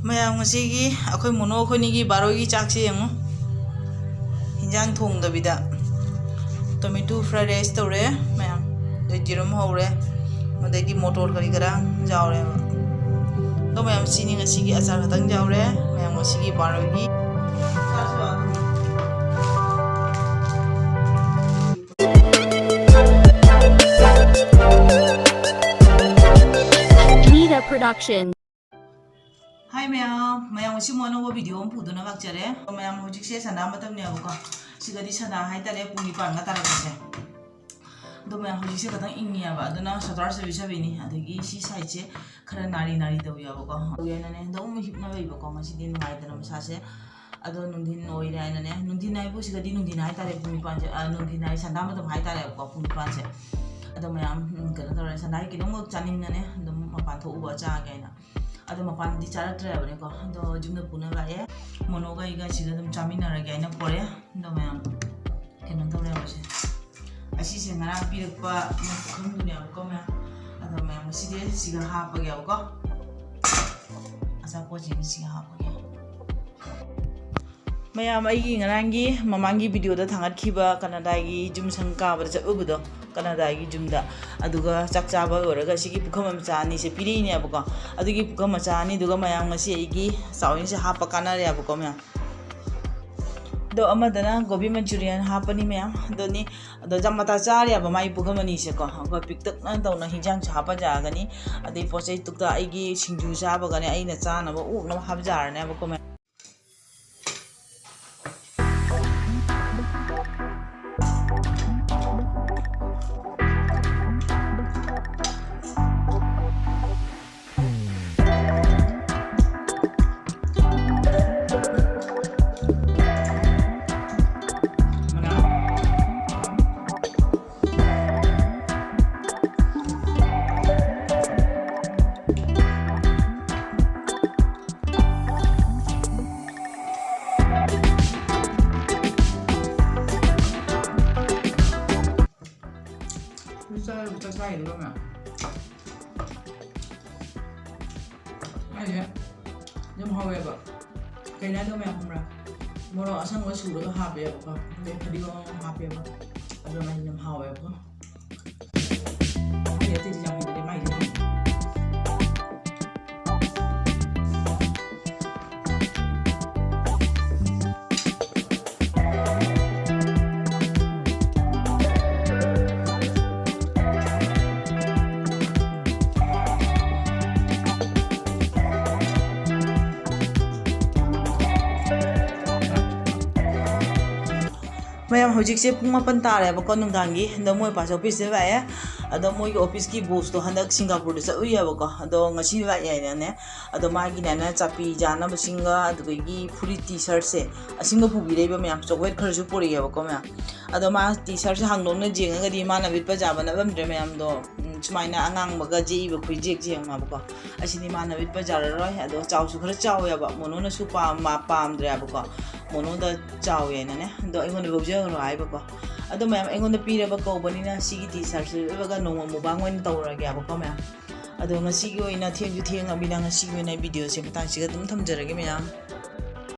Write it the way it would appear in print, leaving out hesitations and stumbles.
ꯃꯌꯥꯝ ꯉꯁꯤꯒꯤ ꯑꯩꯈꯣꯏ ꯃꯣꯅꯣ ꯑꯩꯈꯣꯏꯅꯤꯒꯤ ꯕꯥꯔꯣꯏꯒꯤ ꯆꯥꯛꯁꯤ ꯌꯦꯡꯉꯨ ꯍꯤꯟꯖꯥꯡ ꯊꯣꯡꯗꯕꯤꯗ ꯇꯣꯃꯦꯇꯣ ꯐ꯭ꯔꯥꯏ ꯔꯥꯏꯁ ꯇꯧꯔꯦ ꯃꯌꯥꯝ ꯑꯗꯩ ꯌꯦꯔꯨꯝ ꯍꯧꯔꯦ ꯑꯗꯩꯗꯤ ꯃꯣꯇꯣꯔ ꯀꯔꯤ ꯀꯔꯥ ꯌꯥꯎꯔꯦꯕ ꯑꯗꯣ ꯃꯌꯥꯝ ꯁꯤꯅꯤ ꯉꯁꯤꯒꯤ ꯑꯆꯥꯔ ꯈꯛꯇꯪ ꯌꯥꯎꯔꯦ ꯃꯌꯥꯝ ꯉꯁꯤꯒꯤ ꯕꯥꯔꯣꯏꯒꯤ Nita Production. Hi mayam ngasi mo ano video ang pudo na lakjare mayam hojik se sana matam ne abuka sigadi sana hai tare puni pa nga tara se do mayam hojik se katang ingi aba aduna satar se bisa bini adagi si sai che khara nari do ya abuka yana ne do mu hipna bai ba ko ngasi din ngai dana masa se ado nungdin noi ra ne nungdin nai bu sigadi nungdin hai tare puni pa nungdin nai sana matam hai tare abuka puni pa se ado mayam kana tara sana ki dong chaning ne do mapan tho uba cha ga na ado mapan di cara travel ko ado jumna puna ga ye mono ga iga siga dum chamina ra ga ina pore ado mayam kena tore ase asi se ngara pirak pa khum dunia ko ma ado mayam side siga ha pa ga ko asa ko ji siga ha pa ga mayam ai gi ngarangi mamangi video da thangat khiba Canada gi jum sangka ba cha ubudo Canada gi jumda aduga chakcha ba oraga sigi pukham macha ni se piri ni abuko adugi pukham macha ni duga mayam ngasi igi sawin se hapa kana re abuko mayam do amadana gobi manchurian hapani mayam do ni do jamata chari aba mai pukham ni se ko ko piktak na do na hinjang cha hapa ja gani adai posai tukta aigi singju cha ba gani aina cha na ba uk na hab jar ne abuko buta sai dulu nggak? Aja, jam hawa ya pak. Kayaknya tuh memang murah. Murah asal nggak suruh tuh HP ya pak. Tadi kau HP ya pak. Ada main jam hawa ya pak. Ya tadi jam itu main jadi. mayam hojik se pung mapan tare ba kon ngangi ndo moi pas office ba ya ado moi office ki boss to handak Singapore de sa uya ba ko ado ngasi ba ya ne ado ma gi na chapi jana ba singa ado gi furi t-shirt se asinga pu bi re ba mayam chocolate khar su pori ya ba ko ma ado ma t-shirt se hang dong na jeng ga di ma na bit pa ja ba na bam dre mayam do sumaina angang ba ga ji ba khui jek jeng ma ba ko asini ma na bit pa ja ro ado chaw su khar chaw ya ba mono na su pa ma pam dre ba ko mono da chaw ya na ne do ingon de bobje ro ai ba ko ado mayam ingon da pire ba ko bani na sigi t-shirt se ba ga no mo bang wen tawra ga ba ko mayam ado ngasi gi oina theng ju theng abi na ngasi gi oina video se patang siga dum thamjarage mayam